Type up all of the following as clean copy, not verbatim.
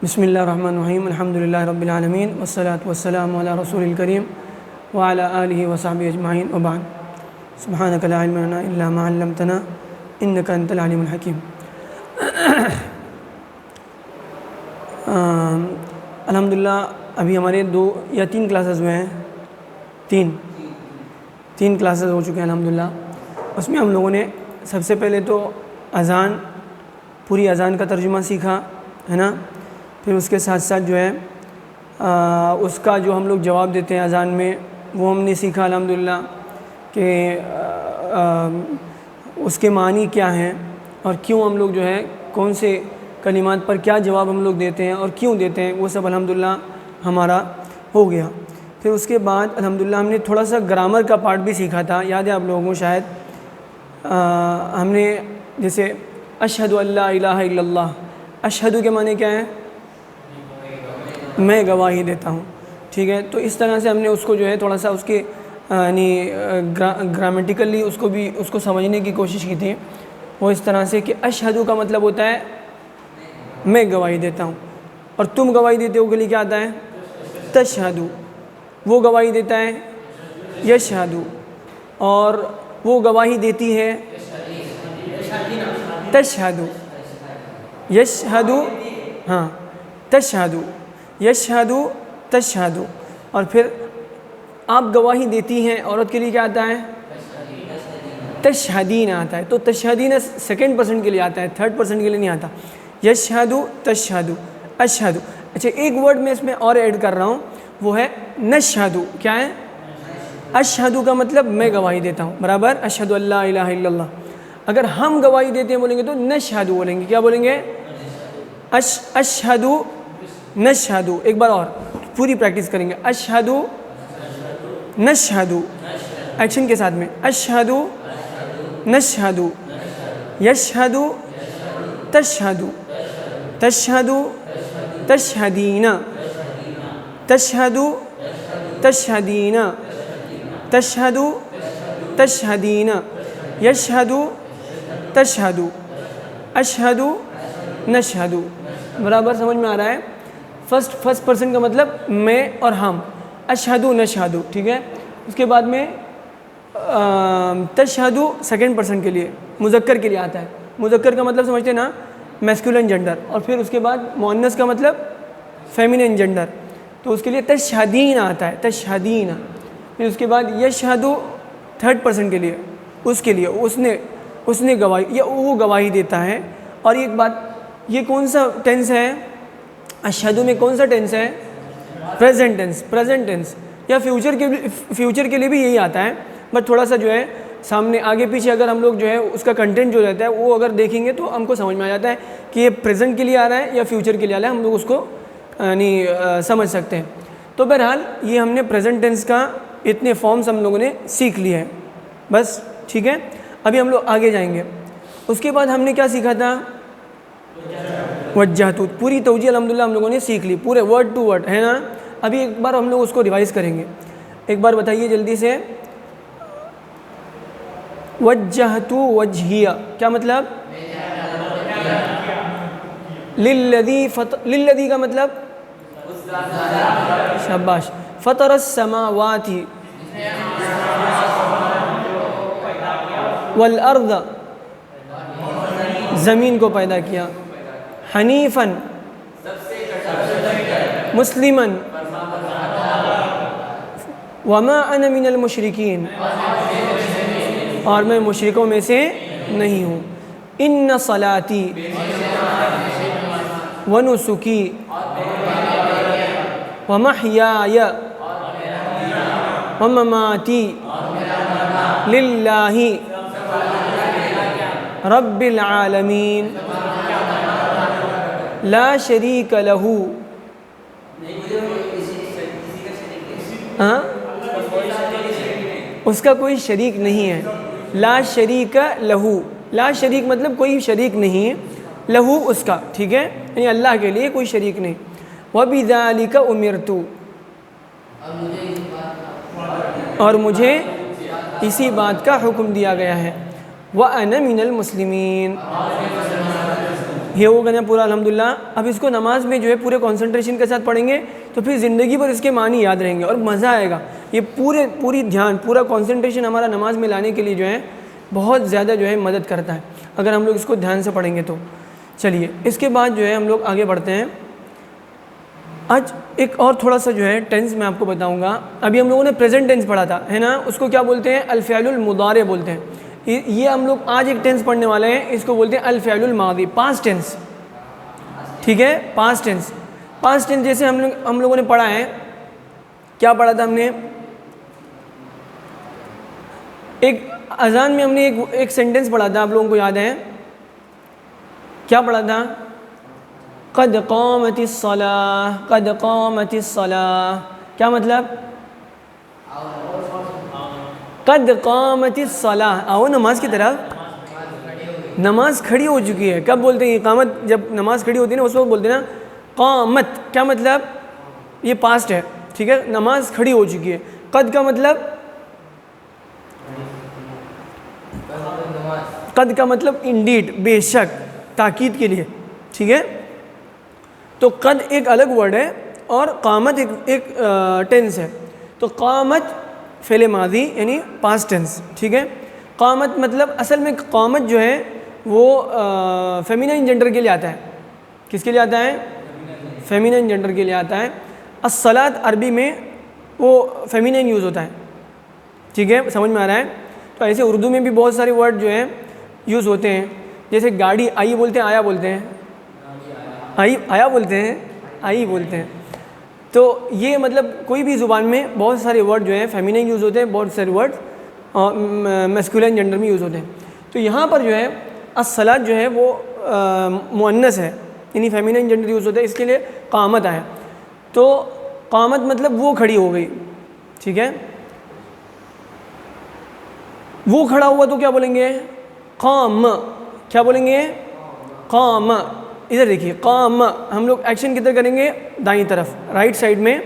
بسم اللہ الرحمن الرحیم الحمد للہ رب العالمین والصلاة والسلام علی رسول الکریم وعلی آلہ وصحبہ اجمعین وبعد سبحانک لا علم لنا الا ما علمتنا انک انت العلیم الحکیم۔ الحمدللہ ابھی ہمارے 2 یا 3 کلاسز ہوئے ہیں، تین کلاسز ہو چکے ہیں الحمدللہ۔ اس میں ہم لوگوں نے سب سے پہلے تو اذان، پوری اذان کا ترجمہ سیکھا ہے نا، پھر اس کے ساتھ ساتھ جو ہے اس کا جو ہم لوگ جواب دیتے ہیں اذان میں وہ ہم نے سیکھا الحمدللہ کہ اس کے معنی کیا ہیں اور کیوں ہم لوگ جو ہے کون سے کلمات پر کیا جواب ہم لوگ دیتے ہیں اور کیوں دیتے ہیں، وہ سب الحمدللہ ہمارا ہو گیا۔ پھر اس کے بعد الحمدللہ ہم نے تھوڑا سا گرامر کا پارٹ بھی سیکھا تھا، یاد ہے آپ لوگوں کو شاید۔ ہم نے جیسے اشہد ان لا الہ الا اللہ، اشہد کے معنی کیا ہے؟ میں گواہی دیتا ہوں، ٹھیک ہے۔ تو اس طرح سے ہم نے اس کو جو ہے تھوڑا سا اس کے یعنی گرامیٹیکلی اس کو سمجھنے کی کوشش کی تھی۔ وہ اس طرح سے کہ اشہدو کا مطلب ہوتا ہے میں گواہی دیتا ہوں، اور تم گواہی دیتے ہو کے لیے کیا آتا ہے؟ تشہدو۔ وہ گواہی دیتا ہے یشہدو، اور وہ گواہی دیتی ہے تشہدو۔ یشہدو، ہاں تشہدو، یشہدو تشہدو۔ اور پھر آپ گواہی دیتی ہیں عورت کے لیے کیا آتا ہے؟ تشہدین آتا ہے۔ تو تشہدین سیکنڈ پرسن کے لیے آتا ہے، تھرڈ پرسن کے لیے نہیں آتا۔ یشہدو تشہدو اشہدو۔ اچھا ایک ورڈ میں اس میں اور ایڈ کر رہا ہوں، وہ ہے نشہدو۔ کیا ہے؟ اشہدو کا مطلب میں گواہی دیتا ہوں، برابر اشہدو ان لا الہ الا اللہ۔ اگر ہم گواہی دیتے ہیں بولیں گے تو نشہدو بولیں گے۔ کیا بولیں گے؟ اشہدو نشہدو۔ ایک بار اور پوری پریکٹس کریں گے، اشہدو نشہدو، ایکشن کے ساتھ میں، اشہدو نشہدو، یشہدو تشہدو، تشہدو تشہدین، تشہدو تشہدین، تشہدو تشہدین، یشہدو تشہدو، اشہدو نشہدو۔ برابر سمجھ میں آ رہا ہے؟ فرسٹ پرسن کا مطلب میں اور ہم، اشہدو نشہدو، ٹھیک ہے۔ اس کے بعد میں تشہدو سیکنڈ پرسن کے لیے، مذکر کے لیے آتا ہے۔ مذکر کا مطلب سمجھتے ہیں نا، میسکولن جنڈر، اور پھر اس کے بعد مؤنث کا مطلب فیمینن جنڈر، تو اس کے لیے تشہدین آتا ہے، تشہدین۔ پھر اس کے بعد یشہدو تھرڈ پرسن کے لیے، اس کے لیے اس نے گواہی یا وہ گواہی دیتا ہے۔ اور ایک بات، یہ کون سا ٹینس ہے؟ اشہدو میں کون سا ٹینس ہے؟ Present tense, present tense. یا فیوچر کے لیے بھی یہی آتا ہے، بٹ تھوڑا سا جو ہے سامنے آگے پیچھے اگر ہم لوگ جو ہے اس کا کنٹینٹ جو رہتا ہے وہ اگر دیکھیں گے تو ہم کو سمجھ میں آ جاتا ہے کہ یہ پریزنٹ کے لیے آ رہا ہے یا فیوچر کے لیے آ رہا ہے، ہم لوگ اس کو یعنی سمجھ سکتے ہیں۔ تو بہرحال یہ ہم نے پریزنٹ ٹینس کا اتنے فارمز ہم لوگوں نے سیکھ لیے ہیں بس، ٹھیک ہے۔ ابھی ہم لوگ آگے جائیں گے۔ اس کے بعد ہم نے کیا سیکھا تھا؟ وجہتو۔ پوری توجیہ الحمدللہ ہم لوگوں نے سیکھ لی، پورے ورڈ ٹو ورڈ ہے نا۔ ابھی ایک بار ہم لوگ اس کو ریوائز کریں گے۔ ایک بار بتائیے جلدی سے، وجہتو وجہیہ کیا مطلب؟ للذی کا مطلب؟ شاباش۔ فطر السماوات والارض، زمین کو پیدا کیا، حنیفاً مسلماً وما انا من المشرکین، اور میں مشرکوں میں سے نہیں ہوں۔ ان صلاتی ونسکی ومحیای ومماتی للہ رب العالمین لا شریک لہ۔ اس کا کوئی شریک نہیں ہے، لا شریک لہو، لا شریک مطلب کوئی شریک نہیں، لہو اس کا، ٹھیک ہے، یعنی اللہ کے لیے کوئی شریک نہیں۔ وَبِذَلِكَ أُمِرْتُ، اور مجھے اسی بات کا حکم دیا گیا ہے۔ وَأَنَا مِنَ الْمُسْلِمِينَ، یہ ہو گیا پورا الحمدللہ. اب اس کو نماز میں جو ہے پورے کنسنٹریشن کے ساتھ پڑھیں گے تو پھر زندگی بھر اس کے معنی یاد رہیں گے اور مزہ آئے گا. یہ پوری دھیان پورا کنسنٹریشن ہمارا نماز میں لانے کے لیے جو ہے بہت زیادہ جو ہے مدد کرتا ہے اگر ہم لوگ اس کو دھیان سے پڑھیں گے تو. چلیے اس کے بعد جو ہے ہم لوگ آگے بڑھتے ہیں. آج ایک اور تھوڑا سا جو ہے ٹینس میں آپ کو بتاؤں گا. ابھی ہم لوگوں نے پریزنٹ ٹینس پڑھا تھا ہے نا, اس کو کیا بولتے ہیں؟ الفعل المضارع بولتے ہیں. یہ ہم لوگ آج ایک ٹینس پڑھنے والے ہیں, اس کو بولتے ہیں الفعل الماضی, پاسٹ ٹینس. ٹھیک ہے, پاسٹ ٹینس. پاسٹ ٹینس جیسے ہم لوگوں نے پڑھا ہے, کیا پڑھا تھا ہم نے؟ ایک اذان میں ہم نے ایک سینٹنس پڑھا تھا, آپ لوگوں کو یاد ہے کیا پڑھا تھا؟ قد قامت الصلاۃ, قد قامت الصلاۃ. کیا مطلب؟ قد قامت الصلاۃ, آؤ نماز کی طرف. نماز کھڑی ہو چکی ہے. کب بولتے ہیں اقامت؟ جب نماز کھڑی ہوتی ہے نا اس وقت بولتے ہیں نا قامت. کیا مطلب؟ یہ پاسٹ ہے. ٹھیک ہے, نماز کھڑی ہو چکی ہے. قد کا مطلب؟ قد کا مطلب انڈیڈ, بے شک, تاکید کے لیے. ٹھیک ہے, تو قد ایک الگ ورڈ ہے اور قامت ایک ٹینس ہے. تو قامت فعل ماضی یعنی پاسٹ ٹینس. ٹھیک ہے, قامت مطلب اصل میں قامت جو ہے وہ فیمینائن جنڈر کے لیے آتا ہے. کس کے لیے آتا ہے؟ فیمینائن جنڈر کے لیے آتا ہے. الصلاۃ عربی میں وہ فیمینائن یوز ہوتا ہے. ٹھیک ہے, سمجھ میں آ رہا ہے؟ تو ایسے اردو میں بھی بہت سارے ورڈ جو ہیں یوز ہوتے ہیں. جیسے گاڑی آئی بولتے ہیں, آیا بولتے ہیں, آیا بولتے ہیں, آئی بولتے ہیں. تو یہ مطلب کوئی بھی زبان میں بہت سارے ورڈ جو ہیں فیمینائن یوز ہوتے ہیں, بہت سارے ورڈ میسکولائن جنڈر میں یوز ہوتے ہیں. تو یہاں پر جو ہے الصلاۃ جو ہے وہ مؤنث ہے یعنی فیمینائن جنڈر یوز ہوتا ہے, اس کے لیے قامت آیا. تو قامت مطلب وہ کھڑی ہو گئی. ٹھیک ہے, وہ کھڑا ہوا تو کیا بولیں گے؟ قام. کیا بولیں گے؟ قام. ادھر دیکھیے, قام ہم لوگ ایکشن کدھر کریں گے؟ دائیں طرف, رائٹ سائڈ میں.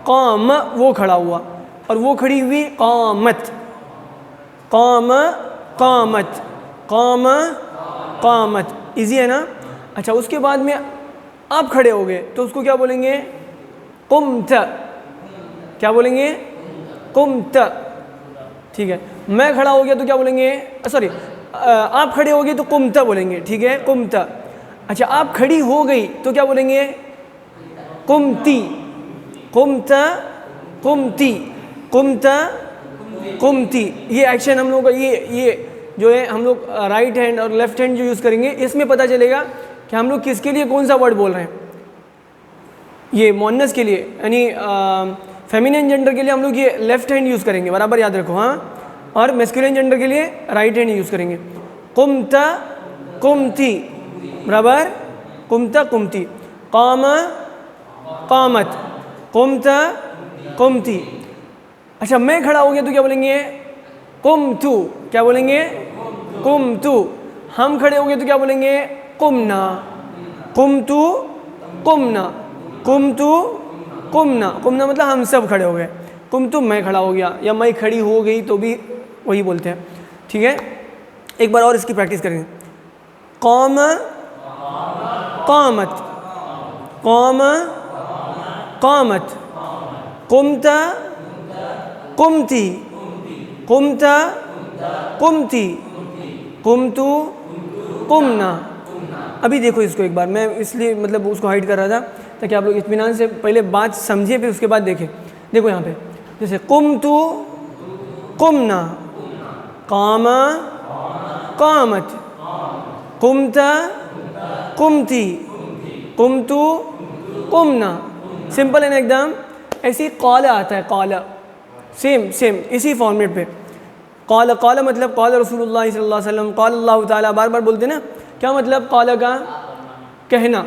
قام وہ کھڑا ہوا, اور وہ کھڑی ہوئی قامت. قام قامت, قام قامت. ایزی ہے نا؟ اچھا, اس کے بعد میں آپ کھڑے ہو گئے تو اس کو کیا بولیں گے؟ قمت. کیا بولیں گے؟ قمت. ٹھیک ہے, میں کھڑا ہو گیا تو کیا بولیں گے؟ سوری, آپ کھڑے ہو گئے تو قمت بولیں گے. ٹھیک ہے, قمت. اچھا, آپ کھڑی ہو گئی تو کیا بولیں گے؟ قمتی. قمت قمتی, قمت قمتی. یہ ایکشن ہم لوگ کا یہ جو ہے ہم لوگ رائٹ ہینڈ اور لیفٹ ہینڈ جو یوز کریں گے, اس میں پتہ چلے گا کہ ہم لوگ کس کے لیے کون سا ورڈ بول رہے ہیں. یہ مؤنث کے لیے یعنی فیمینائن جنڈر کے لیے ہم لوگ یہ لیفٹ ہینڈ یوز کریں گے, برابر یاد رکھو ہاں. اور میسکولائن جنڈر کے لیے رائٹ ہینڈ یوز کریں گے. قمت قمتی, برابر, قمت قمتی. قام قامت, قمت قمتی. اچھا, میں کھڑا ہو گیا تو کیا بولیں گے؟ قمتو. کیا بولیں گے؟ قمتو. ہم کھڑے ہو گئے تو کیا بولیں گے؟ قمنا. قمتو قمنا, قمتو قمنا. قمنا مطلب ہم سب کھڑے ہو گئے. قمتو میں کھڑا ہو گیا, یا میں کھڑی ہو گئی تو بھی وہی بولتے ہیں. ٹھیک ہے, ایک بار اور اس کی پریکٹس کریں گے. قام قامت, قام قامت. قمت قمتی, قمت قمتی, قمتو قمنا. ابھی دیکھو اس کو ایک بار, میں اس لیے مطلب اس کو ہائڈ کر رہا تھا تاکہ آپ لوگ اطمینان سے پہلے بات سمجھیں پھر اس کے بعد دیکھیں. دیکھو یہاں پہ جیسے قمتو قمنا, قام قامت, قمت قمتی, قمتو قمنا. سمپل ہے نا ایک دم. ایسی قال آتا ہے, قال سیم اسی فارمیٹ پہ. قال قال مطلب قال رسول اللہ صلی اللہ علیہ وسلم, قال اللہ تعالیٰ, بار بار بولتے نا. کیا مطلب قال کا؟ کہنا.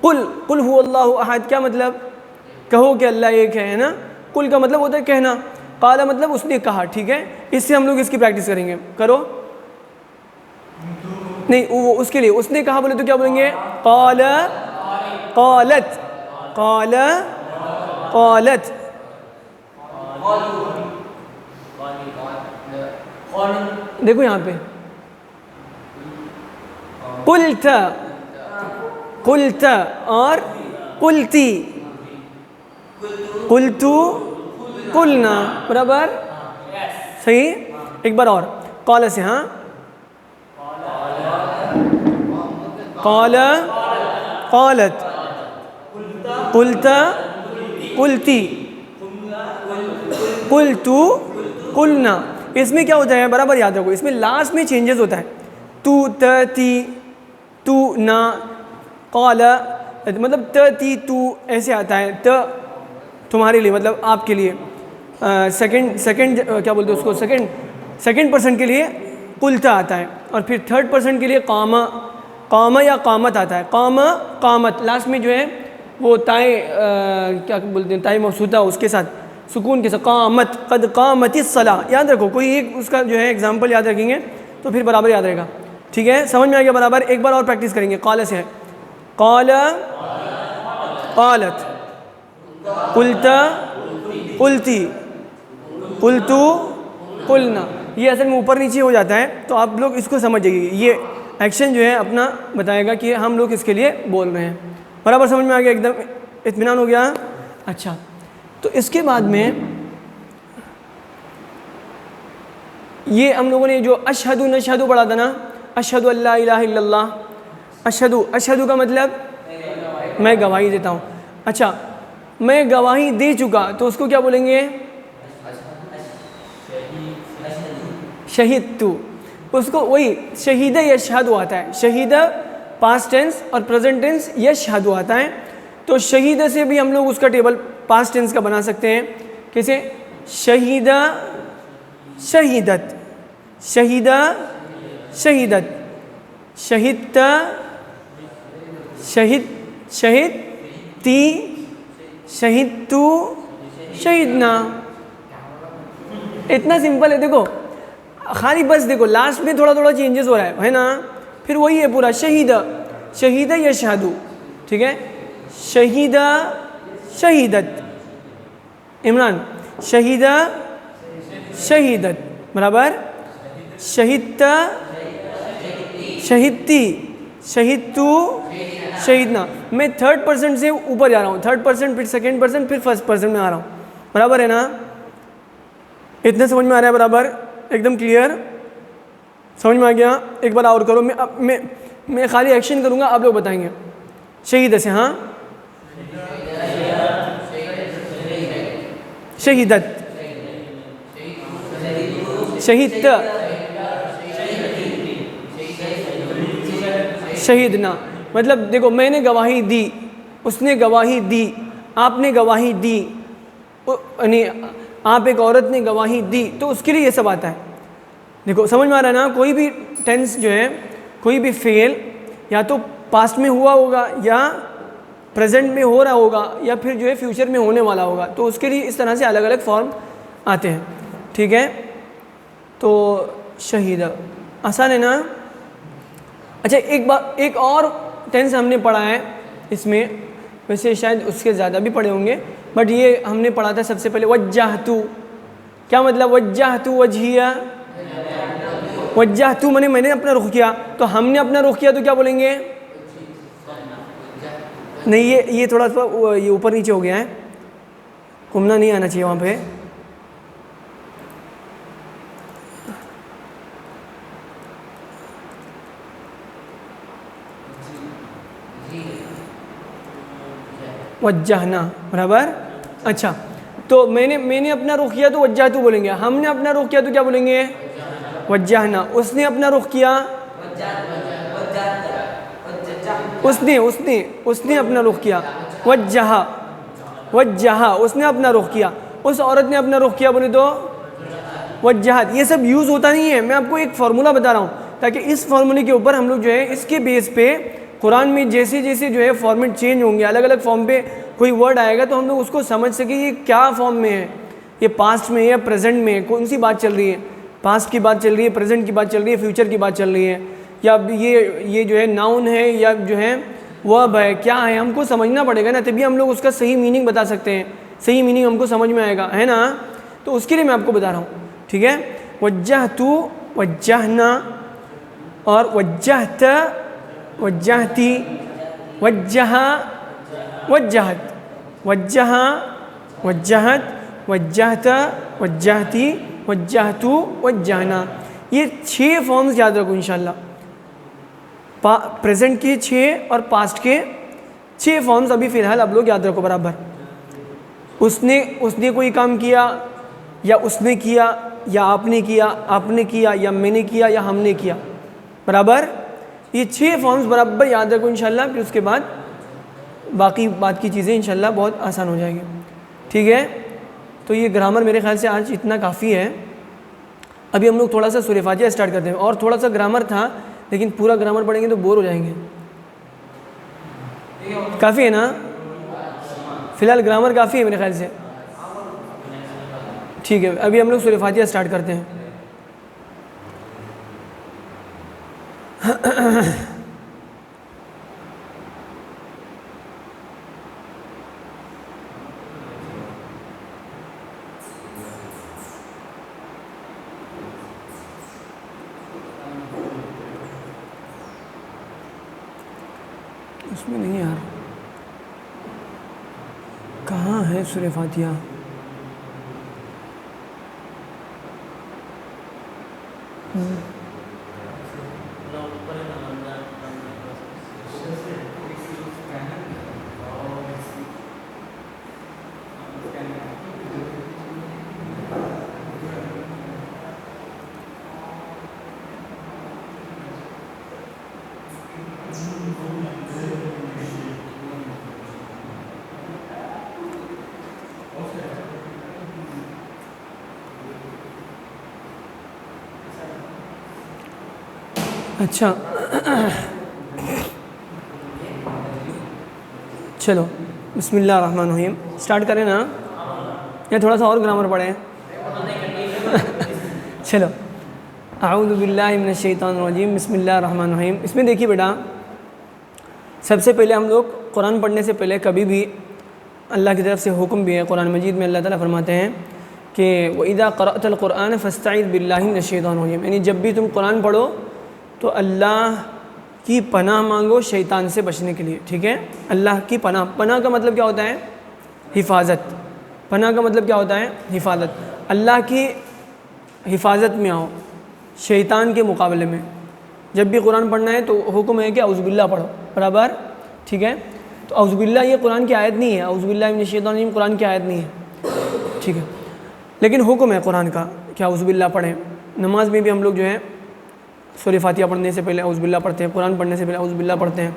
قل هو اللہ احد, کیا مطلب؟ کہو کہ اللہ ایک ہے نا. قل کا مطلب ہوتا ہے کہنا, قال مطلب اس نے کہا. ٹھیک ہے, اس سے ہم لوگ اس کی پریکٹس کریں گے. کرو. نہیں, وہ اس کے لیے اس نے کہا بولے تو کیا بولیں گے؟ قال قالت, قال قالت. دیکھو یہاں پہ قلت قلت اور قلتی، قلتو قلنا، برابر صحیح. ایک بار اور قال سے، ہاں قال قالت قلت قلتی قلتو قلنا. اس میں کیا ہوتا ہے برابر یاد رکھو، اس میں لاسٹ میں چینجز ہوتا ہے. تو ت تی، تو نا، قال مطلب ت تی تو ایسے آتا ہے. ت تمہارے لیے مطلب آپ کے لیے، سیکنڈ کیا بولتے ہیں اس کو، سیکنڈ پرسن کے لیے قلتا آتا ہے، اور پھر تھرڈ پرسن کے لیے قام، قام یا قامت آتا ہے. قام قامت، لاسٹ میں جو ہے وہ تائے کیا بولتے ہیں، تائے موصوطہ اس کے ساتھ سکون کے ساتھ، قامت، قد قامت الصلاۃ. یاد رکھو، کوئی ایک اس کا جو ہے ایگزامپل یاد رکھیں گے تو پھر برابر یاد رہے گا. ٹھیک ہے، سمجھ میں آ گیا برابر. ایک بار اور پریکٹس کریں گے. قال سے ہے، قال قالت قلت قلتی قلتو قلنا. یہ اصل میں اوپر نیچے ہو جاتا ہے، تو آپ لوگ اس کو سمجھ جائیے. یہ ایکشن جو ہے اپنا بتائے گا کہ ہم لوگ اس کے لیے بول رہے ہیں. برابر سمجھ میں آ گیا، ایک دم اطمینان ہو گیا. اچھا، تو اس کے بعد میں یہ ہم لوگوں نے جو اشہدو نشہدو پڑھا تھا نا، اشہدو اللہ الہ الا اللہ، اشہدو کا مطلب میں گواہی دیتا ہوں. اچھا، میں گواہی دے چکا تو اس کو کیا بولیں گے؟ شہدتو. اس کو وہی شہید یشہدو آتا ہے. شہید پاسٹ ٹینس اور پریزنٹ ٹینس یشہدو آتا ہے. تو شہید سے بھی ہم لوگ اس کا ٹیبل پاسٹ ٹینس کا بنا سکتے ہیں. کیسے؟ شہید شہیدت، شہید شہیدت، شہدت شہد شہدتی، شہدتو شہدنا. اتنا سمپل ہے. دیکھو خالی بس دیکھو لاسٹ میں تھوڑا تھوڑا چینجز ہو رہا ہے نا، پھر وہی ہے پورا. شہید شہید یشہدو، ٹھیک ہے. شہید شہیدت، عمران شہید شہیدت، برابر. شہدت شہدتی، شہدتو شہدنا. میں تھرڈ پرسن سے اوپر جا رہا ہوں، تھرڈ پرسن، پھر سیکنڈ پرسن، پھر فرسٹ پرسن میں آ رہا ہوں. برابر ہے نا؟ اتنا سمجھ میں آ رہا ہے برابر؟ ایک دم کلیئر سمجھ میں آ گیا؟ ایک بار اور کرو. میں خالی ایکشن کروں گا، آپ لوگ بتائیں گے. شہید سے، ہاں شہیدت، شہیدت، شہیدنا. مطلب دیکھو میں نے گواہی دی، اس نے گواہی دی، آپ نے گواہی دی، یعنی آپ ایک عورت نے گواہی دی، تو اس کے لیے یہ سب آتا ہے. دیکھو سمجھ میں آ رہا ہے نا؟ کوئی بھی ٹینس جو ہے، کوئی بھی فعل یا تو پاسٹ میں ہوا ہوگا، یا پریزنٹ میں ہو رہا ہوگا، یا پھر جو ہے فیوچر میں ہونے والا ہوگا. تو اس کے لیے اس طرح سے الگ الگ فارم آتے ہیں. ٹھیک ہے، تو شہید آسان ہے نا؟ اچھا، ایک اور ٹینس ہم نے پڑھا ہے اس میں، ویسے شاید اس کے زیادہ بھی پڑھے ہوں گے، بٹ یہ ہم نے پڑھا تھا سب سے پہلے. وجہتو، کیا مطلب؟ وجہتو وجہیہ، وجہتو میں نے اپنا رخ کیا. تو ہم نے اپنا رخ کیا تو کیا بولیں گے؟ نہیں، یہ تھوڑا سا یہ اوپر نیچے ہو گیا ہے، گھومنا نہیں آنا چاہیے وہاں پہ. وجہنا، برابر. اچھا، تو میں نے اپنا رخ کیا تو وجہتو بولیں گے. ہم نے اپنا رخ کیا تو کیا بولیں گے؟ وجہنا. اس نے اپنا رخ کیا، اس نے اپنا رخ کیا. وجہا، وجہا، اس نے اپنا رخ کیا. اس عورت نے اپنا رخ کیا بولے تو وجہت. یہ سب یوز ہوتا نہیں ہے، میں آپ کو ایک فارمولہ بتا رہا ہوں تاکہ اس فارمولے کے اوپر ہم لوگ جو ہے اس کے بیس پہ قرآن میں جیسے جیسے جو ہے فارمیٹ چینج ہوں گے، الگ الگ فارم پہ کوئی ورڈ آئے گا تو ہم لوگ اس کو سمجھ سکیں یہ کیا فارم میں ہے، یہ پاسٹ میں ہے یا پریزنٹ میں ہے، کون سی بات چل رہی ہے. پاسٹ کی بات چل رہی ہے، پریزنٹ کی بات چل رہی ہے، فیوچر کی بات چل رہی ہے، یا یہ جو ہے ناؤن ہے یا جو ہے ورب ہے، کیا ہے ہم کو سمجھنا پڑے گا نا، تبھی ہم لوگ اس کا صحیح میننگ بتا سکتے ہیں، صحیح میننگ ہم کو سمجھ میں آئے گا، ہے نا؟ تو اس کے لیے میں آپ کو بتا رہا ہوں. ٹھیک ہے، وجہتو، وجہنا، اور وجہت، وجہتی، وجہ وجہت، وجہ وجہت، وجہت وجہتی، وجہتو وجہنا. یہ 6 فارمز یاد رکھو انشاءاللہ. پریزنٹ کے 6 اور پاسٹ کے 6 فارمز ابھی فی الحال آپ لوگ یاد رکھو برابر. اس نے کوئی کام کیا، یا اس نے کیا، یا آپ نے کیا، یا میں نے کیا، یا ہم نے کیا. برابر یہ 6 فارمز برابر یاد رکھو انشاءاللہ. پھر اس کے بعد باقی بات کی چیزیں انشاءاللہ بہت آسان ہو جائیں گی. ٹھیک ہے، تو یہ گرامر میرے خیال سے آج اتنا کافی ہے. ابھی ہم لوگ تھوڑا سا سورہ فاتحہ اسٹارٹ کرتے ہیں. اور تھوڑا سا گرامر تھا، لیکن پورا گرامر پڑھیں گے تو بور ہو جائیں گے. کافی ہے نا؟ فی الحال گرامر کافی ہے میرے خیال سے. ٹھیک ہے، ابھی ہم لوگ سورہ فاتحہ اسٹارٹ کرتے ہیں. اس میں نہیں یار، کہاں ہے سورہ فاتحہ؟ اچھا چلو بسم اللہ الرحمن الرحیم اسٹارٹ کریں نا، یا تھوڑا سا اور گرامر پڑھیں؟ چلو اعوذ باللہ من الشیطان الرجیم بسم اللہ الرحمن الرحیم. اس میں دیکھیے بیٹا، سب سے پہلے ہم لوگ قرآن پڑھنے سے پہلے کبھی بھی اللہ کی طرف سے حکم بھی ہے. قرآن مجید میں اللہ تعالیٰ فرماتے ہیں کہ وَإِذَا قَرَأْتَ الْقُرْآنَ فَاسْتَعِذْ بِاللَّهِ مِنَ الشَّيْطَانِ الرَّجِيمِ، یعنی جب بھی تم قرآن پڑھو تو اللہ کی پناہ مانگو شیطان سے بچنے کے لیے. ٹھیک ہے، اللہ کی پناہ. پناہ کا مطلب کیا ہوتا ہے؟ حفاظت. پناہ کا مطلب کیا ہوتا ہے؟ حفاظت. اللہ کی حفاظت میں آؤ شیطان کے مقابلے میں. جب بھی قرآن پڑھنا ہے تو حکم ہے کہ اعوذ باللہ پڑھو. برابر؟ ٹھیک ہے، تو اعوذ باللہ یہ قرآن کی آیت نہیں ہے. اعوذ باللہ من الشیطان الرجیم قرآن کی آیت نہیں ہے. ٹھیک ہے، لیکن حکم ہے قرآن کا کہ اعوذ باللہ پڑھیں. نماز میں بھی ہم لوگ جو ہے سورہ فاتحہ پڑھنے سے پہلے اعوذ باللہ پڑھتے ہیں، قرآن پڑھنے سے پہلے اعوذ باللہ پڑھتے ہیں.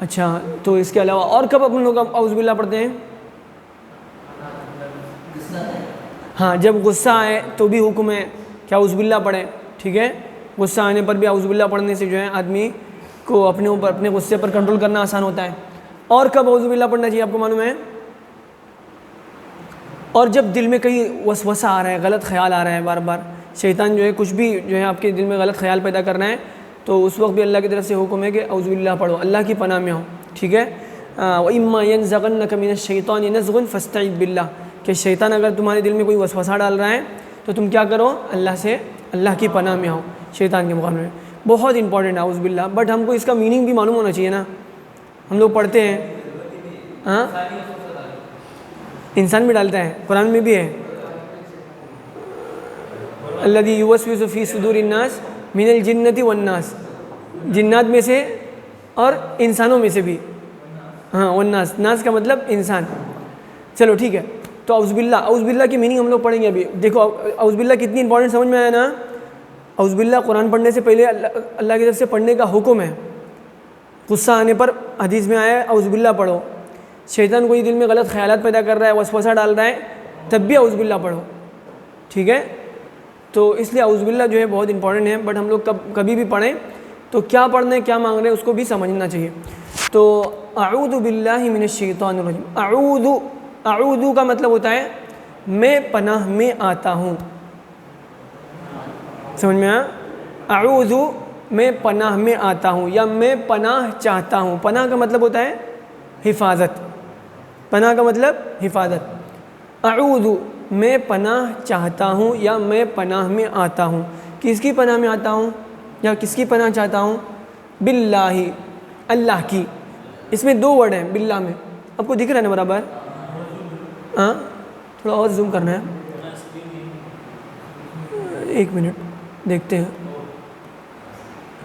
اچھا، تو اس کے علاوہ اور کب اپن لوگ اعوذ باللہ پڑھتے ہیں؟ ہاں، جب غصہ آئے تو بھی حکم ہے کہ اعوذ باللہ پڑھیں. ٹھیک ہے، غصہ آنے پر بھی اعوذ باللہ پڑھنے سے جو ہے آدمی کو اپنے اوپر اپنے غصے پر کنٹرول کرنا آسان ہوتا ہے. اور کب اعوذ باللہ پڑھنا چاہیے آپ کو معلوم ہے؟ اور جب دل میں کہیں وسوسہ آ رہا ہے، غلط خیال آ رہا ہے، بار بار شیطان جو ہے کچھ بھی جو ہے آپ کے دل میں غلط خیال پیدا کرنا ہے، تو اس وقت بھی اللہ کی طرف سے حکم ہے کہ اعوذ باللہ پڑھو، اللہ کی پناہ میں ہو. ٹھیک ہے، وَإِمَّا يَنزَغَنَّكَ مِنَ الشَّيْطَانِ نَزْغٌ فَاسْتَعِذْ بِاللَّهِ، کہ شیطان اگر تمہارے دل میں کوئی وسوسہ ڈال رہا ہے تو تم کیا کرو؟ اللہ کی پناہ میں آؤ شیطان کے مقابلے میں. بہت امپورٹنٹ ہے اعوذ باللہ. بٹ ہم کو اس کا میننگ بھی معلوم ہونا چاہیے نا. ہم لوگ پڑھتے ہیں، ہاں انسان بھی ڈالتا ہے، قرآن میں بھی ہے الذی یوسوس فی صدور الناس من الجنۃ والناس، جنات میں سے اور انسانوں میں سے بھی. ہاں، والناس، ناس کا مطلب انسان. چلو ٹھیک ہے، تو اعوذ باللہ کی میننگ ہم لوگ پڑھیں گے ابھی. دیکھو اعوذ باللہ کتنی امپورٹنٹ سمجھ میں آیا نا. اعوذ باللہ قرآن پڑھنے سے پہلے اللہ کی طرف سے پڑھنے کا حکم ہے. غصہ آنے پر حدیث میں آیا ہے اعوذ باللہ پڑھو. شیطان کوئی دل میں غلط خیالات پیدا کر رہا ہے، وسوسہ ڈال رہا ہے، تب بھی اعوذ باللہ پڑھو. ٹھیک ہے، تو اس لیے اعوذ باللہ جو ہے بہت امپورٹنٹ ہے. بٹ ہم لوگ کبھی بھی پڑھیں تو کیا پڑھنا ہے، کیا مانگ رہے ہیں، اس کو بھی سمجھنا چاہیے. تو اعوذ باللہ من الشیطان الرجیم. اعوذ کا مطلب ہوتا ہے میں پناہ میں آتا ہوں. سمجھ میں آیا؟ اعوذ میں پناہ میں آتا ہوں، یا میں پناہ چاہتا ہوں. پناہ کا مطلب ہوتا ہے حفاظت. پناہ کا مطلب حفاظت. اعوذ میں پناہ چاہتا ہوں یا میں پناہ میں آتا ہوں. کس کی پناہ میں آتا ہوں یا کس کی پناہ چاہتا ہوں؟ باللہ، اللہ کی. اس میں 2 ورڈ ہیں باللہ میں، آپ کو دکھ رہا ہے نا برابر؟ ہاں تھوڑا اور زوم کرنا ہے، 1 منٹ دیکھتے ہیں،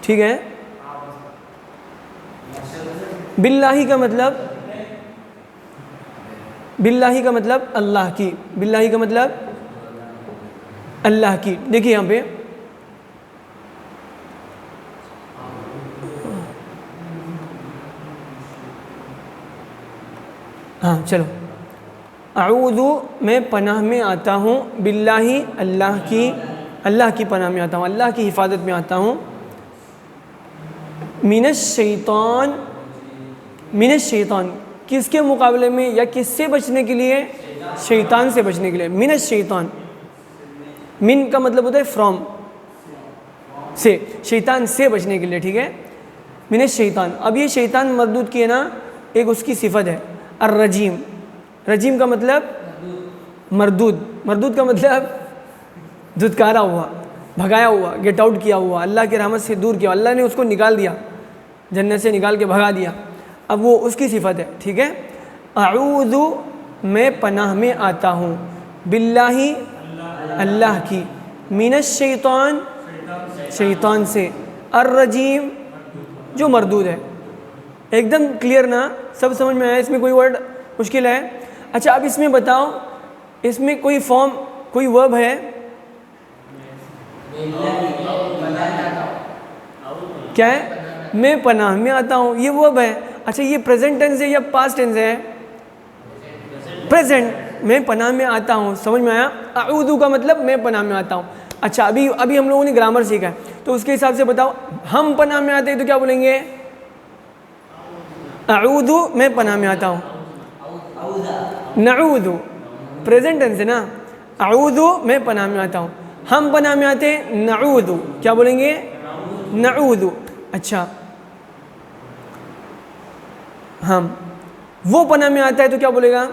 ٹھیک ہے؟ باللہ کا مطلب، باللہ کا مطلب اللہ کی، باللہ کا مطلب اللہ کی. دیکھیے یہاں پہ ہاں چلو، اعوذ میں پناہ میں آتا ہوں، باللہ اللہ کی پناہ میں آتا ہوں، اللہ کی حفاظت میں آتا ہوں، من الشیطان، من الشیطان کس کے مقابلے میں یا کس سے بچنے کے لیے؟ شیطان سے بچنے کے لیے. من الشیطان، من کا مطلب ہوتا ہے فرام، سے، شیطان سے بچنے کے لیے، ٹھیک ہے؟ من الشیطان. اب یہ شیطان مردود کی ہے نا، ایک اس کی صفت ہے الرجیم. رجیم کا مطلب مردود، مردود کا مطلب دھتکارا ہوا، بھگایا ہوا، گیٹ آؤٹ کیا ہوا، اللہ کی رحمت سے دور کیا، اللہ نے اس کو نکال دیا، جنت سے نکال کے بھگا دیا. اب وہ اس کی صفت ہے، ٹھیک ہے؟ اعوذ میں پناہ میں آتا ہوں، باللہ اللہ کی، من الشیطان شیطان سے، الرجیم جو مردود ہے. ایک دم کلیئر نا؟ سب سمجھ میں آیا؟ اس میں کوئی ورڈ مشکل ہے؟ اچھا اب اس میں بتاؤ، اس میں کوئی فارم، کوئی ورب ہے؟ کیا ہے؟ میں پناہ میں آتا ہوں، یہ ورب ہے. اچھا یہ پریزنٹ ٹینس ہے یا پاسٹ ٹینس ہے؟ پریزنٹ. میں پناہ میں آتا ہوں، سمجھ میں آیا؟ اعوذ کا مطلب میں پناہ میں آتا ہوں. اچھا ابھی ہم لوگوں نے گرامر سیکھا ہے، تو اس کے حساب سے بتاؤ، ہم پناہ میں آتے ہیں تو کیا بولیں گے؟ اعوذ میں پناہ میں آتا ہوں. نعوذ پریزنٹ ٹینس ہے نا، اعوذ میں پناہ میں آتا ہوں. ہم پناہ میں آتے ہیں نعوذ، کیا بولیں گے؟ نعوذ. اچھا ہم، وہ پناہ میں آتا ہے تو کیا بولے گا؟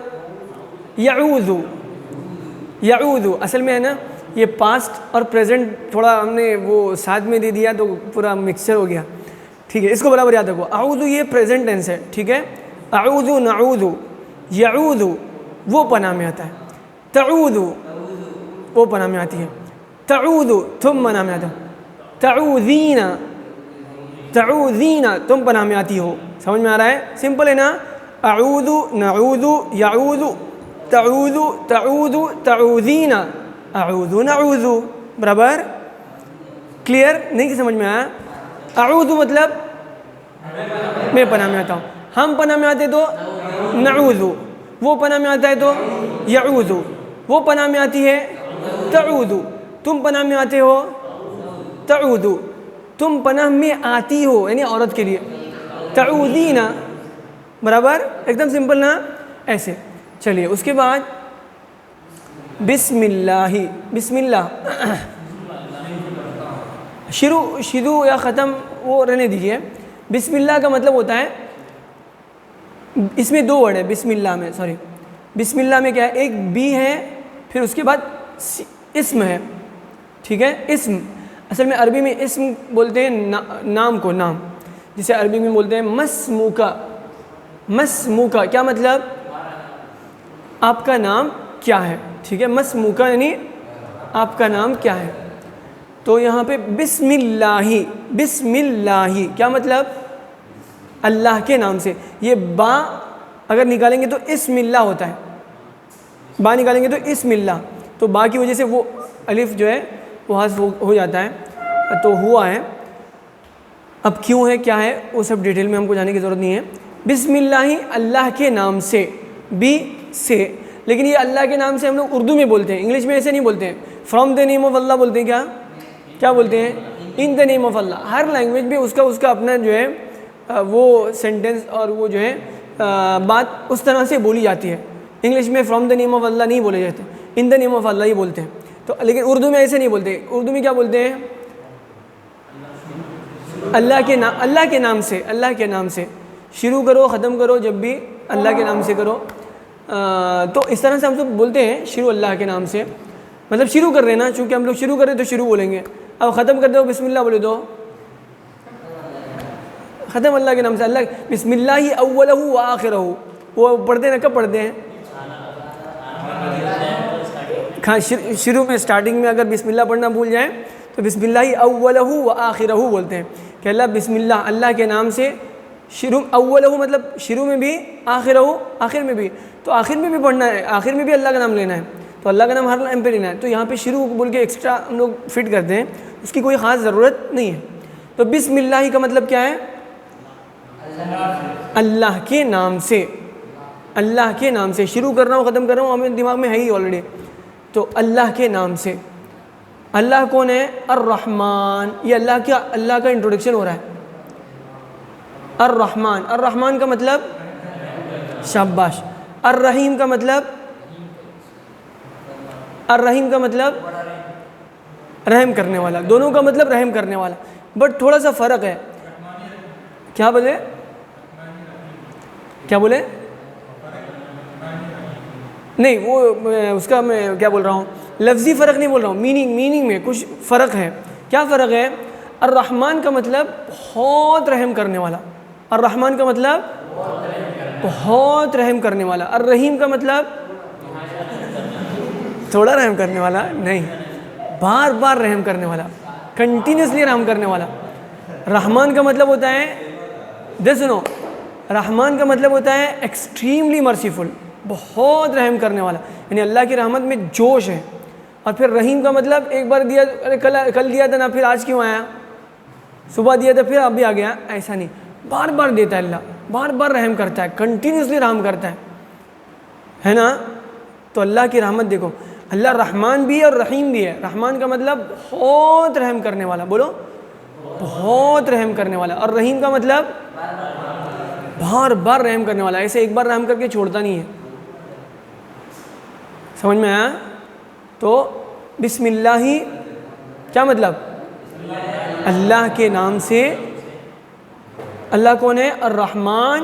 یعوذ. یعوذ اصل میں ہے نا، یہ پاسٹ اور پریزنٹ تھوڑا ہم نے وہ ساتھ میں دے دیا تو پورا مکسچر ہو گیا، ٹھیک ہے؟ اس کو برابر یاد رکھو. اعوذ یہ پریزنٹ ٹینس ہے، ٹھیک ہے؟ اعوذ نعوذ. یعوذ وہ پناہ میں آتا ہے، تعوذ وہ پناہ میں آتی ہے، تعوذ تم پناہ میں آتا ہو، تعوذین، تعوذین تم پناہ میں آتی ہو. سمجھ میں آ رہا ہے؟ سمپل ہے نا؟ اعوذ نعوذ یعوذ تعوذ تعوذ تعوذین اعوذ نعوذ. برابر؟ کلیئر نہیں کہ سمجھ میں آیا؟ اعوذ مطلب میں پناہ میں آتا ہوں، ہم پناہ میں آتے تو نعوذ، وہ پناہ میں آتا ہے تو یعوذ، وہ پناہ میں آتی ہے تعوذ، تم پناہ میں آتے ہو تعوذ، تم پناہ میں آتی ہو یعنی عورت کے لیے تعوذین. برابر؟ ایک دم سمپل نا؟ ایسے. چلیے اس کے بعد بسم اللہ. بسم اللہ شروع یا ختم وہ رہنے دیجیے. بسم اللہ کا مطلب ہوتا ہے، اس میں 2 ورڈ ہے بسم اللہ میں، سوری بسم اللہ میں کیا ہے؟ ایک بی ہے، پھر اس کے بعد اسم ہے، ٹھیک ہے؟ اسم اصل میں عربی میں اسم بولتے ہیں نام کو، نام، جسے عربی میں بولتے ہیں مسموکا. مسموکا کیا مطلب؟ آپ کا نام کیا ہے، ٹھیک ہے؟ مسموکا یعنی آپ کا نام کیا ہے. تو یہاں پہ بسم اللہ، بسم اللہ کیا مطلب؟ اللہ کے نام سے. یہ با اگر نکالیں گے تو اسم اللہ ہوتا ہے، با نکالیں گے تو اسم اللہ، تو با کی وجہ سے وہ الف جو ہے وہ حذف ہو جاتا ہے، تو ہوا ہے. اب کیوں ہے کیا ہے وہ سب ڈیٹیل میں ہم کو جانے کی ضرورت نہیں ہے. بسم اللہ اللہ کے نام سے، بی سے، لیکن یہ اللہ کے نام سے ہم لوگ اردو میں بولتے ہیں، انگلش میں ایسے نہیں بولتے ہیں. فرام دا نیم آف اللہ بولتے ہیں، کیا بولتے ہیں؟ ان دا name of Allah. Hare language میں اس کا اپنا جو ہے وہ سینٹنس اور وہ جو ہے بات اس طرح سے بولی جاتی ہے. انگلش میں فرام دا نیم آف اللہ نہیں بولے جاتے، ان دا نیم آف اللہ ہی بولتے ہیں. تو لیکن اردو میں ایسے نہیں بولتے. اردو میں کیا بولتے ہیں؟ اللہ کے نام سے، اللہ کے نام سے شروع کرو ختم کرو جب بھی اللہ کے نام سے کرو. تو اس طرح سے ہم سب بولتے ہیں شروع اللہ کے نام سے، مطلب شروع کر رہے ہیں نا، چونکہ ہم لوگ شروع کر رہے ہیں تو شروع بولیں گے. اب ختم کر دو بسم اللہ بولے تو ختم اللہ کے نام سے. اللہ بسم اللہ اولہ و آخرہ, وہ پڑھتے ہیں کب پڑھتے ہیں؟ شروع میں اسٹارٹنگ میں اگر بسم اللہ پڑھنا بھول جائیں تو بسم اللہ اولہ و آخرہ بولتے ہیں کہ اللہ بسم اللہ, اللہ کے نام سے شروع, اولہ مطلب شروع میں بھی, آخرہ آخر میں بھی, تو آخر میں بھی پڑھنا ہے, آخر میں بھی اللہ کا نام لینا ہے, تو اللہ کا نام ہر ٹائم پہ لینا ہے. تو یہاں پہ شروع بول کے ایکسٹرا ہم لوگ فٹ کرتے ہیں, اس کی کوئی خاص ضرورت نہیں ہے. تو بسم اللہ کا مطلب کیا ہے؟ اللہ کے نام سے, اللہ کے نام سے شروع کر رہا ہوں ختم کر رہا ہوں, ہمیں دماغ میں ہے ہی آلریڈی. تو اللہ کے نام سے. اللہ کون ہے؟ الرحمن, یہ اللہ کا انٹروڈکشن ہو رہا ہے. الرحمن, الرحمن کا مطلب شاباش. الرحیم کا مطلب, الرحیم کا مطلب رحم کرنے والا. دونوں کا مطلب رحم کرنے والا, بٹ تھوڑا سا فرق ہے. کیا بولے؟ کیا بولے؟ نہیں, وہ اس کا میں کیا بول رہا ہوں, لفظی فرق نہیں بول رہا ہوں, میننگ میں کچھ فرق ہے. کیا فرق ہے؟ الرحمن کا مطلب بہت رحم کرنے والا, الرحمن کا مطلب بہت رحم کرنے والا. الرحیم کا مطلب تھوڑا رحم کرنے والا نہیں, بار بار رحم کرنے والا, کنٹینیوسلی رحم کرنے والا. رحمان کا مطلب ہوتا ہے, سنو, رحمان کا مطلب ہوتا ہے ایکسٹریملی مرسیفل, بہت رحم کرنے والا, یعنی اللہ کی رحمت میں جوش ہے. اور پھر رحیم کا مطلب ایک بار دیا, کل دیا تھا نا, پھر آج کیوں آیا, صبح دیا تھا پھر اب بھی آ گیا, ایسا نہیں, بار بار دیتا ہے اللہ, بار بار رحم کرتا ہے, کنٹینیوسلی رحم کرتا ہے نا. تو اللہ کی رحمت دیکھو, اللہ رحمان بھی ہے اور رحیم بھی ہے. رحمان کا مطلب بہت رحم کرنے والا, بولو بہت رحم کرنے والا, اور رحیم کا مطلب بار بار رحم کرنے والا, ایسے ایک بار رحم کر کے چھوڑتا نہیں ہے. سمجھ میں آیا؟ تو بسم اللہ کیا مطلب؟ اللہ کے نام سے. اللہ کون ہے؟ الرحمن,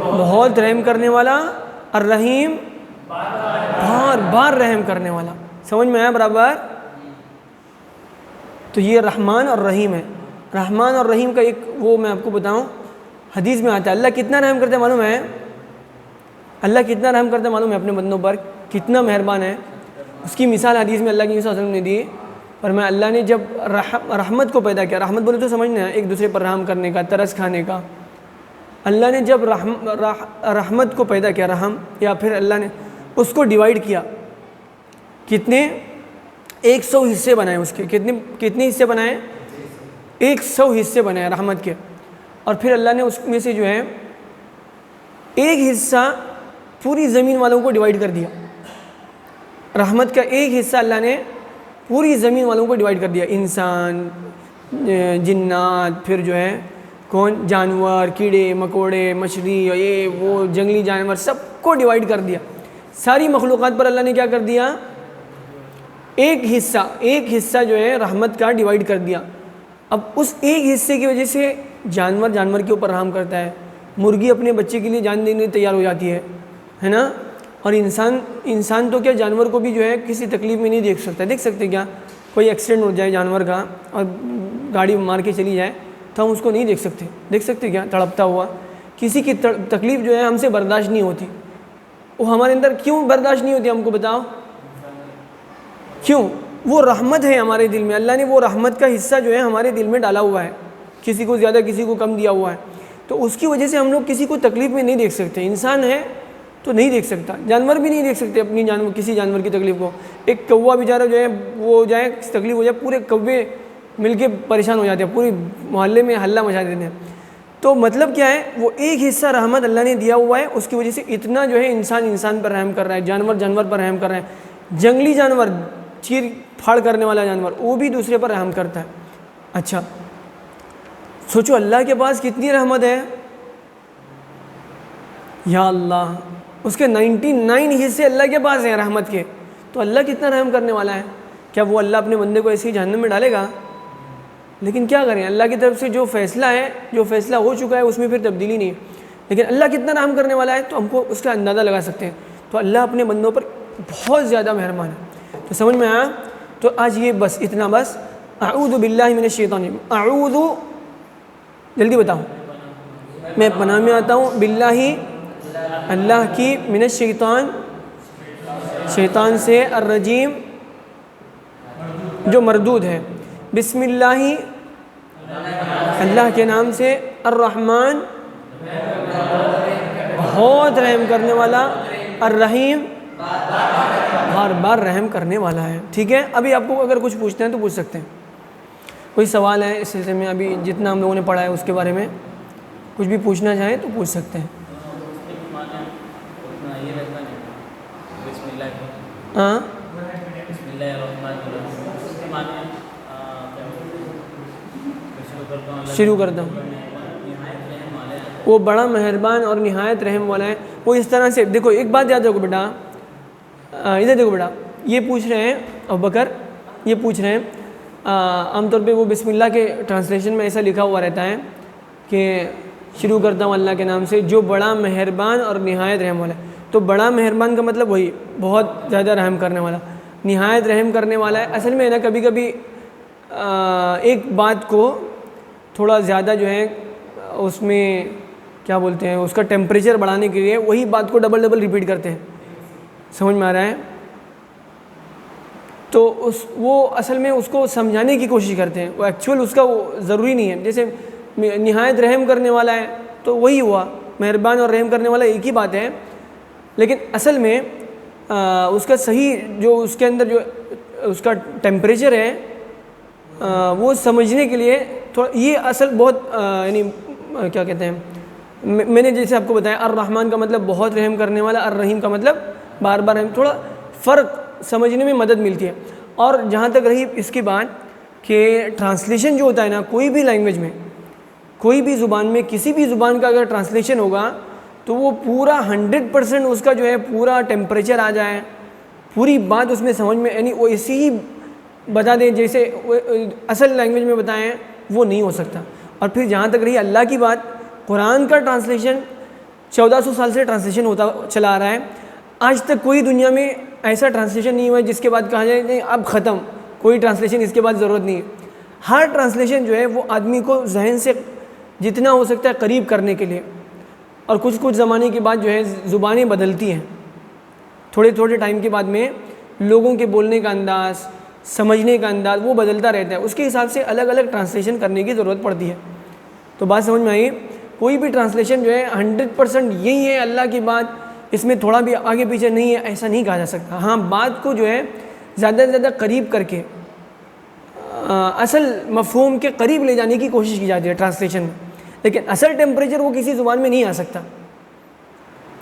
بہت رحم کرنے والا, الرحیم بار بار رحم کرنے والا. سمجھ میں آیا برابر؟ تو یہ رحمان اور رحیم ہے. رحمان اور رحیم کا ایک وہ میں آپ کو بتاؤں, حدیث میں آتا ہے اللہ کتنا رحم کرتے ہیں معلوم ہے؟ اللہ کتنا رحم کرتا ہے معلوم ہے اپنے بندوں پر؟ کتنا مہربان ہے. اس کی مثال حدیث میں اللہ کی صلی اللہ علیہ وسلم نے دی. فرمایا اللہ نے جب رحمت کو پیدا کیا, رحمت بولے تو سمجھنا ہے ایک دوسرے پر رحم کرنے کا, ترس کھانے کا. اللہ نے جب رحمت کو پیدا کیا, رحم, یا پھر اللہ نے اس کو ڈیوائیڈ کیا, کتنے 100 حصے بنائے اس کے. کتنے حصے بنائے؟ 100 حصے بنائے رحمت کے. اور پھر اللہ نے اس میں سے جو ہے ایک حصہ پوری زمین والوں کو ڈیوائیڈ کر دیا. رحمت کا ایک حصہ اللہ نے پوری زمین والوں کو ڈیوائیڈ کر دیا, انسان, جنات, پھر جو ہے کون, جانور, کیڑے مکوڑے, مچھلی, یہ وہ جنگلی جانور, سب کو ڈیوائیڈ کر دیا. ساری مخلوقات پر اللہ نے کیا کر دیا؟ ایک حصہ جو ہے رحمت کا ڈیوائیڈ کر دیا. اب اس ایک حصے کی وجہ سے جانور کے اوپر رحم کرتا ہے, مرغی اپنے بچے کے لیے جان دینے تیار ہو جاتی ہے نا. اور انسان تو کیا, جانور کو بھی جو ہے کسی تکلیف میں نہیں دیکھ سکتا. دیکھ سکتے کیا؟ کوئی ایکسیڈنٹ ہو جائے جانور کا اور گاڑی مار کے چلی جائے تو ہم اس کو نہیں دیکھ سکتے. دیکھ سکتے کیا تڑپتا ہوا؟ کسی کی تکلیف جو ہے ہم سے برداشت نہیں ہوتی. وہ ہمارے اندر کیوں برداشت نہیں ہوتی؟ ہم کو بتاؤ کیوں؟ وہ رحمت ہے ہمارے دل میں, اللہ نے وہ رحمت کا حصہ جو ہے ہمارے دل میں ڈالا ہوا ہے, کسی کو زیادہ کسی کو کم دیا ہوا ہے. تو اس کی وجہ سے ہم لوگ کسی کو تکلیف میں نہیں دیکھ سکتے. انسان ہے تو نہیں دیکھ سکتا, جانور بھی نہیں دیکھ سکتے اپنی کسی جانور کی تکلیف کو. ایک کوا بیچارہ جو ہے وہ ہو جائے, تکلیف ہو جائے, پورے کوے مل کے پریشان ہو جاتے ہیں, پورے محلے میں ہلہ مچا دیتے ہیں. تو مطلب کیا ہے؟ وہ ایک حصہ رحمت اللہ نے دیا ہوا ہے, اس کی وجہ سے اتنا جو ہے انسان پر رحم کر رہا ہے, جانور پر رحم کر رہے ہیں. جنگلی جانور, چیر پھاڑ کرنے والا جانور, وہ بھی دوسرے پر رحم کرتا ہے. اچھا سوچو اللہ کے پاس کتنی رحمت ہے یا اللہ, اس کے 99 حصے اللہ کے پاس ہیں رحمت کے. تو اللہ کتنا رحم کرنے والا ہے. کیا وہ اللہ اپنے بندے کو ایسے ہی جہنم میں ڈالے گا؟ لیکن کیا کریں, اللہ کی طرف سے جو فیصلہ ہے, جو فیصلہ ہو چکا ہے اس میں پھر تبدیلی نہیں ہے. لیکن اللہ کتنا رحم کرنے والا ہے تو ہم کو اس کا اندازہ لگا سکتے ہیں. تو اللہ اپنے بندوں پر بہت زیادہ مہربان ہے. تو سمجھ میں آیا؟ تو آج یہ بس اتنا بس. اعوذ باللہ من الشیطان الرجیم، اعوذ، جلدی بتاؤ، میں پناہ میں آتا ہوں، باللہ، اللہ کی، من الشیطان، شیطان سے، الرجیم، جو مردود ہے، بسم اللہ، اللہ کے نام سے، الرحمن، بہت رحم کرنے والا، الرحیم، بار بار رحم کرنے والا ہے۔ ٹھیک ہے، ابھی آپ کو اگر کچھ پوچھنا ہے تو پوچھ سکتے ہیں، کوئی سوال ہے اس سلسلے میں؟ ابھی جتنا ہم لوگوں نے پڑھا ہے اس کے بارے میں کچھ بھی پوچھنا چاہیں تو پوچھ سکتے ہیں۔ ہاں، شروع کرتا ہوں، وہ بڑا مہربان اور نہایت رحم والا ہے۔ وہ اس طرح سے، دیکھو ایک بات یاد رکھو بیٹا، ادھر دیکھو بیٹا، یہ پوچھ رہے ہیں ابوبکر، یہ پوچھ رہے ہیں عام طور پہ وہ بسم اللہ کے ٹرانسلیشن میں ایسا لکھا ہوا رہتا ہے کہ شروع کرتا ہوں اللہ کے نام سے جو بڑا مہربان اور نہایت رحم والا ہے۔ تو بڑا مہربان کا مطلب وہی بہت زیادہ رحم کرنے والا، نہایت رحم کرنے والا ہے۔ اصل میں نا کبھی کبھی ایک بات کو تھوڑا زیادہ جو ہے اس میں کیا بولتے ہیں، اس کا ٹیمپریچر بڑھانے کے لیے وہی بات کو ڈبل ڈبل ریپیٹ کرتے ہیں، سمجھ میں آ رہا ہے؟ تو وہ اصل میں اس کو سمجھانے کی کوشش کرتے ہیں، وہ ایکچوئل اس کا وہ ضروری نہیں ہے۔ جیسے نہایت رحم کرنے والا ہے تو وہی ہوا، مہربان اور رحم کرنے والا ایک ہی بات ہے، لیکن اصل میں اس کا صحیح جو اس کے اندر جو اس کا ٹیمپریچر ہے وہ سمجھنے کے لیے تھوڑا یہ اصل بہت یعنی کیا کہتے ہیں، میں نے جیسے آپ کو بتایا الرحمن کا مطلب بہت رحم کرنے والا، الرحیم کا مطلب بار بار رحم، تھوڑا فرق سمجھنے میں مدد ملتی ہے۔ اور جہاں تک رہی اس کی بات کہ ٹرانسلیشن جو ہوتا ہے نا، کوئی بھی لینگویج میں، کوئی بھی زبان میں، کسی بھی زبان کا اگر ٹرانسلیشن ہوگا تو وہ پورا 100% اس کا جو ہے پورا ٹیمپریچر آ جائے، پوری بات اس میں سمجھ میں، یعنی وہ اسی ہی بتا دیں جیسے اصل لینگویج میں بتائیں، وہ نہیں ہو سکتا۔ اور پھر جہاں تک رہی اللہ کی بات، قرآن کا ٹرانسلیشن 1400 سال سے ٹرانسلیشن ہوتا چلا آ رہا ہے، آج تک کوئی دنیا میں ایسا ٹرانسلیشن نہیں ہوا ہے جس کے بعد کہا جائے نہیں اب ختم، کوئی ٹرانسلیشن اس کے بعد ضرورت نہیں ہے۔ ہر ٹرانسلیشن جو ہے وہ آدمی کو ذہن سے جتنا ہو سکتا ہے قریب کرنے کے لیے، اور کچھ زمانے کے بعد جو ہے زبانیں بدلتی ہیں، تھوڑے تھوڑے ٹائم کے بعد میں لوگوں کے بولنے کا انداز، سمجھنے کا انداز وہ بدلتا رہتا ہے، اس کے حساب سے الگ الگ ٹرانسلیشن کرنے کی ضرورت پڑتی ہے۔ تو بات سمجھ میں آئی؟ کوئی بھی ٹرانسلیشن جو ہے 100% یہی ہے اللہ کی بات، اس میں تھوڑا بھی آگے پیچھے نہیں ہے، ایسا نہیں کہا جا سکتا۔ ہاں، بات کو جو ہے زیادہ سے زیادہ قریب کر کے اصل مفہوم کے قریب لے جانے کی کوشش کی جاتی ہے ٹرانسلیشن میں، لیکن اصل ٹیمپریچر وہ کسی زبان میں نہیں آ سکتا،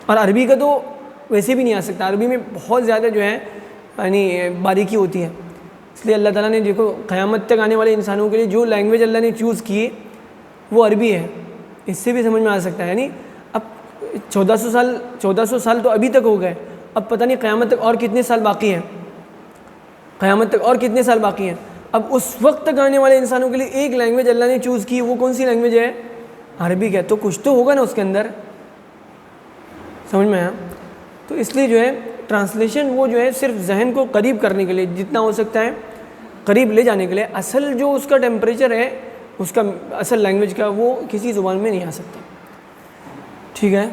اور عربی کا تو ویسے بھی نہیں آ سکتا۔ عربی میں بہت زیادہ جو ہے یعنی باریکی ہوتی ہے، اس لیے اللہ تعالیٰ نے دیکھو قیامت تک آنے والے انسانوں کے لیے جو لینگویج اللہ نے چوز کی وہ عربی ہے، اس سے بھی سمجھ میں آ سکتا ہے۔ یعنی اب 1400 سال تو ابھی تک ہو گئے، اب پتہ نہیں قیامت تک اور کتنے سال باقی ہیں، قیامت تک اور کتنے سال باقی ہیں۔ اب اس وقت تک آنے والے انسانوں کے لیے ایک لینگویج اللہ نے چوز کی، وہ کون سی لینگویج ہے؟ عربی کا، تو کچھ تو ہوگا نا اس کے اندر، سمجھ میں آیا؟ تو اس لیے جو ہے ٹرانسلیشن وہ جو ہے صرف ذہن کو قریب کرنے کے لیے جتنا ہو سکتا ہے قریب لے جانے کے لیے، اصل جو اس کا ٹیمپریچر ہے اس کا اصل لینگویج کا وہ کسی زبان میں نہیں آ سکتا۔ ٹھیک ہے؟